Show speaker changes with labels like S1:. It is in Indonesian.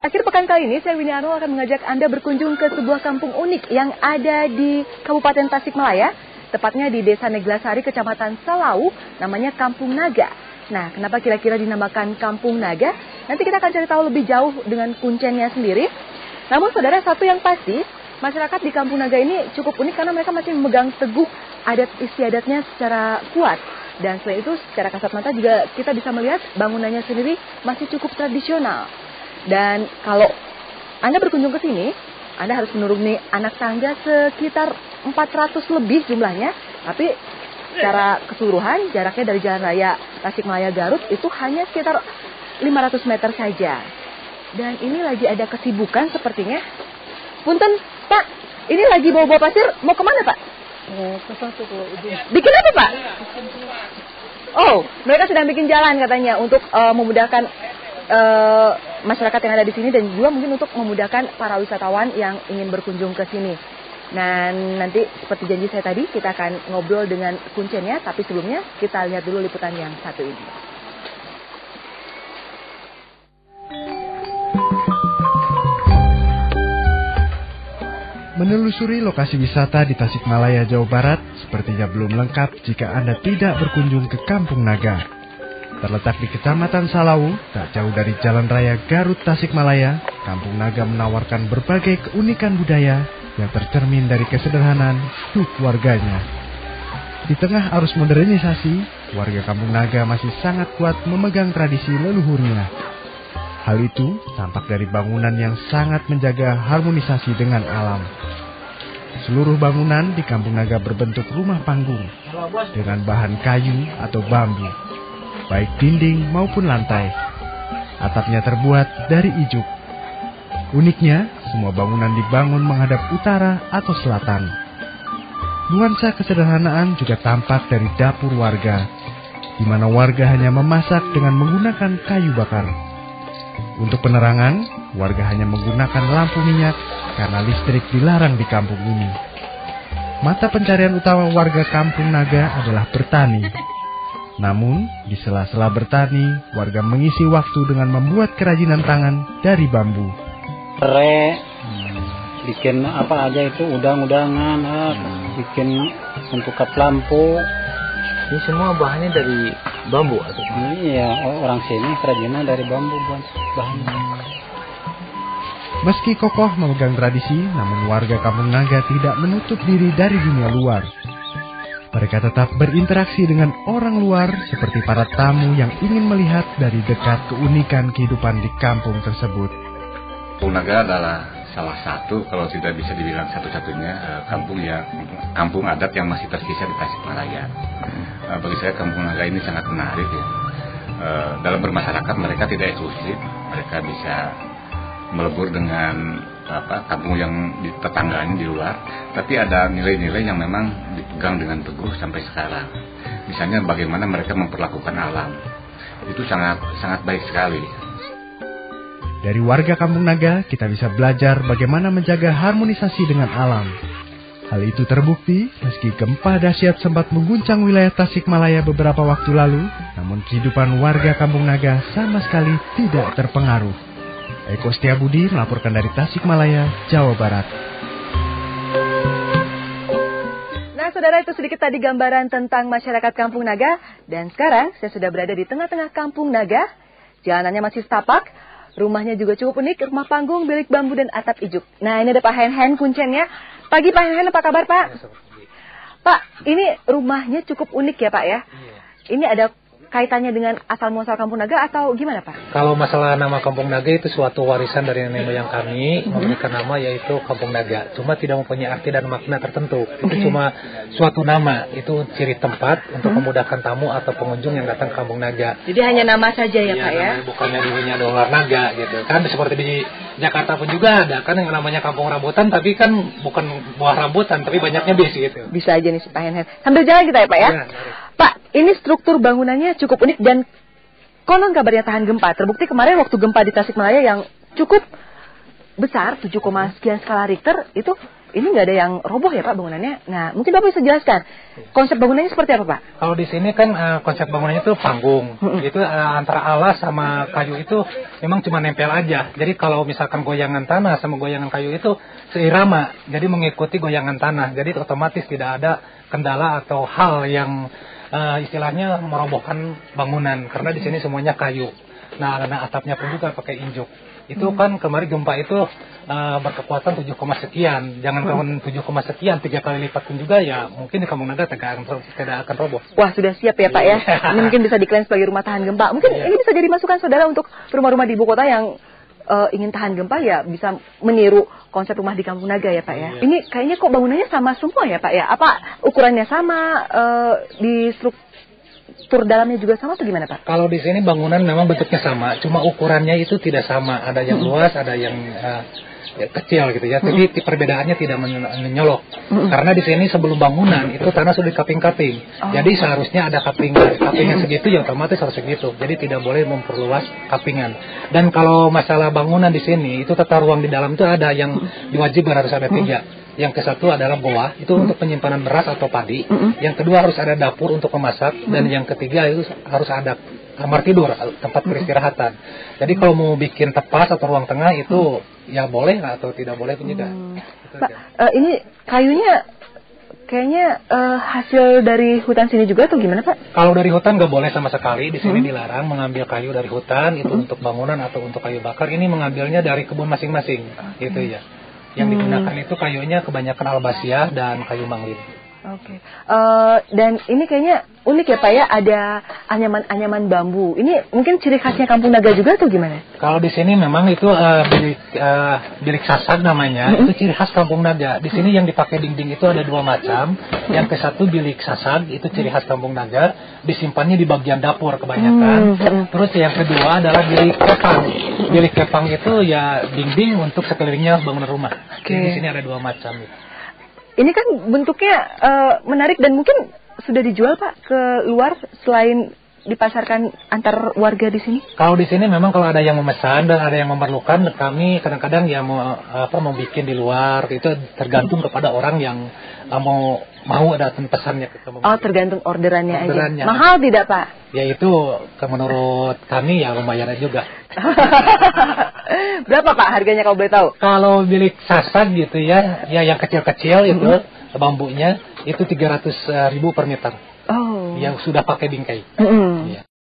S1: Akhir pekan kali ini, saya Winnie Arno akan mengajak Anda berkunjung ke sebuah kampung unik yang ada di Kabupaten Tasikmalaya, tepatnya di Desa Neglasari, Kecamatan Salau, namanya Kampung Naga. Nah, kenapa kira-kira dinamakan Kampung Naga? Nanti kita akan cari tahu lebih jauh dengan kuncennya sendiri. Namun, saudara, satu yang pasti, masyarakat di Kampung Naga ini cukup unik karena mereka masih memegang teguh adat istiadatnya secara kuat. Dan selain itu, secara kasat mata juga kita bisa melihat bangunannya sendiri masih cukup tradisional. Dan kalau Anda berkunjung ke sini, Anda harus menuruni anak tangga sekitar 400 lebih jumlahnya. Tapi secara keseluruhan jaraknya dari Jalan Raya Tasikmalaya Garut itu hanya sekitar 500 meter saja. Dan ini lagi ada kesibukan sepertinya. Punten, Pak, ini lagi bawa-bawa pasir, mau kemana Pak?
S2: Ke satu ke ujung.
S1: Bikin apa Pak? Oh, mereka sedang bikin jalan katanya untuk memudahkan masyarakat yang ada di sini dan juga mungkin untuk memudahkan para wisatawan yang ingin berkunjung ke sini. Dan nanti seperti janji saya tadi kita akan ngobrol dengan kuncennya, tapi sebelumnya kita lihat dulu liputan yang satu ini.
S3: Menelusuri lokasi wisata di Tasikmalaya, Jawa Barat sepertinya belum lengkap jika Anda tidak berkunjung ke Kampung Naga. Terletak di Kecamatan Salau, tak jauh dari Jalan Raya Garut Tasikmalaya, Kampung Naga menawarkan berbagai keunikan budaya yang tercermin dari kesederhanaan hidup warganya. Di tengah arus modernisasi, warga Kampung Naga masih sangat kuat memegang tradisi leluhurnya. Hal itu tampak dari bangunan yang sangat menjaga harmonisasi dengan alam. Seluruh bangunan di Kampung Naga berbentuk rumah panggung dengan bahan kayu atau bambu, baik dinding maupun lantai. Atapnya terbuat dari ijuk. Uniknya, semua bangunan dibangun menghadap utara atau selatan. Nuansa kesederhanaan juga tampak dari dapur warga, di mana warga hanya memasak dengan menggunakan kayu bakar. Untuk penerangan, warga hanya menggunakan lampu minyak karena listrik dilarang di kampung ini. Mata pencarian utama warga Kampung Naga adalah bertani. Namun, di sela-sela bertani, warga mengisi waktu dengan membuat kerajinan tangan dari bambu.
S2: Bikin apa aja itu, udang-udangan, bikin untuk kap lampu. Ini semua bahannya dari bambu atau? Iya, orang sini kerajinan dari bambu buat bahannya.
S3: Meski kokoh memegang tradisi, namun warga Kampung Naga tidak menutup diri dari dunia luar. Mereka tetap berinteraksi dengan orang luar seperti para tamu yang ingin melihat dari dekat keunikan kehidupan di kampung tersebut.
S4: Kampung Naga adalah salah satu, kalau tidak bisa dibilang satu-satunya, kampung adat yang masih tersisa di Tasikmalaya. Bagi saya Kampung Naga ini sangat menarik ya. Dalam bermasyarakat mereka tidak eksklusif, mereka bisa melebur dengan kampung yang di tetangganya di luar, tapi ada nilai-nilai yang memang dipegang dengan teguh sampai sekarang. Misalnya bagaimana mereka memperlakukan alam, itu sangat baik sekali.
S3: Dari warga Kampung Naga, kita bisa belajar bagaimana menjaga harmonisasi dengan alam. Hal itu terbukti meski gempa dahsyat sempat mengguncang wilayah Tasikmalaya beberapa waktu lalu, namun kehidupan warga Kampung Naga sama sekali tidak terpengaruh. Eko Setiabudi melaporkan dari Tasikmalaya, Jawa Barat.
S1: Nah, saudara, itu sedikit tadi gambaran tentang masyarakat Kampung Naga. Dan sekarang saya sudah berada di tengah-tengah Kampung Naga. Jalanannya masih setapak. Rumahnya juga cukup unik, rumah panggung, bilik bambu dan atap ijuk. Nah, ini ada Pak Hen-Hen kuncennya. Pagi Pak Hen-Hen, apa kabar Pak? Pak, ini rumahnya cukup unik ya Pak ya? Ini ada kaitannya dengan asal-muasal Kampung Naga atau gimana Pak?
S2: Kalau masalah nama Kampung Naga itu suatu warisan dari nenek moyang kami, memberikan nama yaitu Kampung Naga. Cuma tidak mempunyai arti dan makna tertentu. Itu cuma suatu nama, itu ciri tempat untuk memudahkan tamu atau pengunjung yang datang ke Kampung Naga.
S1: Jadi hanya nama saja ya Pak ya?
S2: Bukannya dirinya dolar naga gitu. Kan seperti di Jakarta pun juga ada kan yang namanya Kampung Rambutan, tapi kan bukan buah rambutan, tapi banyaknya bis gitu.
S1: Bisa aja nih si Pak Hen-Hen. Sambil jalan kita ya Pak ya? Pak, ini struktur bangunannya cukup unik dan konon kabarnya tahan gempa. Terbukti kemarin waktu gempa di Tasikmalaya yang cukup besar, 7, sekian skala Richter, itu ini nggak ada yang roboh ya Pak bangunannya. Nah, mungkin Bapak bisa jelaskan konsep bangunannya seperti apa Pak?
S2: Kalau di sini kan konsep bangunannya itu panggung. Itu antara alas sama kayu itu memang cuma nempel aja. Jadi kalau misalkan goyangan tanah sama goyangan kayu itu seirama, jadi mengikuti goyangan tanah. Jadi otomatis tidak ada kendala atau hal yang istilahnya merobohkan bangunan karena di sini semuanya kayu. Nah, karena atapnya pun juga pakai injuk. Itu kan kemarin gempa itu berkekuatan 7, sekian. Jangan kawan 7, sekian, 3 kali lipat pun juga ya mungkin di Kampung Naga tidak akan roboh.
S1: Wah, sudah siap ya Pak ya. Ini mungkin bisa diklaim sebagai rumah tahan gempa. Mungkin ini bisa jadi masukan saudara untuk rumah-rumah di ibu kota yang ingin tahan gempa ya bisa meniru konsep rumah di Kampung Naga ya Pak ya. Ini kayaknya kok bangunannya sama semua ya Pak ya. Apa ukurannya sama, di struktur dalamnya juga sama atau gimana Pak?
S2: Kalau di sini bangunan memang bentuknya sama, cuma ukurannya itu tidak sama. Ada yang luas, ada yang kecil gitu ya. Jadi perbedaannya tidak menyolok. Karena di sini sebelum bangunan itu tanah sudah kaping-kaping. Jadi seharusnya ada kapingan segitu ya otomatis harus segitu. Jadi tidak boleh memperluas kapingan. Dan kalau masalah bangunan di sini itu tata ruang di dalam itu ada yang diwajibkan harus ada 3. Yang ke-1 adalah goa, itu untuk penyimpanan beras atau padi. Yang kedua harus ada dapur untuk memasak. Dan yang ketiga itu harus ada kamar tidur, tempat peristirahatan. Jadi kalau mau bikin tepas atau ruang tengah itu ya boleh atau tidak boleh pun juga.
S1: Pak, ini kayunya kayaknya hasil dari hutan sini juga atau gimana Pak?
S2: Kalau dari hutan nggak boleh sama sekali. Di sini dilarang mengambil kayu dari hutan itu untuk bangunan atau untuk kayu bakar. Ini mengambilnya dari kebun masing-masing, gitu ya. Yang digunakan itu kayunya kebanyakan albasia dan kayu manglin.
S1: Oke. Dan ini kayaknya unik ya Pak ya, ada anyaman-anyaman bambu. Ini mungkin ciri khasnya Kampung Naga juga atau gimana?
S2: Kalau di sini memang itu bilik sasag namanya, itu ciri khas Kampung Naga. Di sini yang dipakai dinding itu ada 2 macam. Yang ke-1 bilik sasag, itu ciri khas Kampung Naga, disimpannya di bagian dapur kebanyakan. Terus yang kedua adalah bilik kepang. Bilik kepang itu ya dinding untuk sekelilingnya bangunan rumah. Jadi di sini ada 2 macam.
S1: Ini kan bentuknya menarik dan mungkin sudah dijual Pak ke luar selain dipasarkan antar warga di sini?
S2: Kalau di sini memang kalau ada yang memesan dan ada yang memerlukan, kami kadang-kadang ya mau bikin di luar. Itu tergantung kepada orang yang mau datang pesannya ke kamu.
S1: Oh, tergantung orderannya aja. Mahal tidak Pak?
S2: Ya itu menurut kami ya lumayan juga.
S1: Berapa Pak harganya kalau boleh tahu?
S2: Kalau bilik sasag gitu ya yang kecil-kecil itu bambunya itu 300.000 per meter.
S1: Oh.
S2: Yang sudah pakai bingkai.
S1: Ya.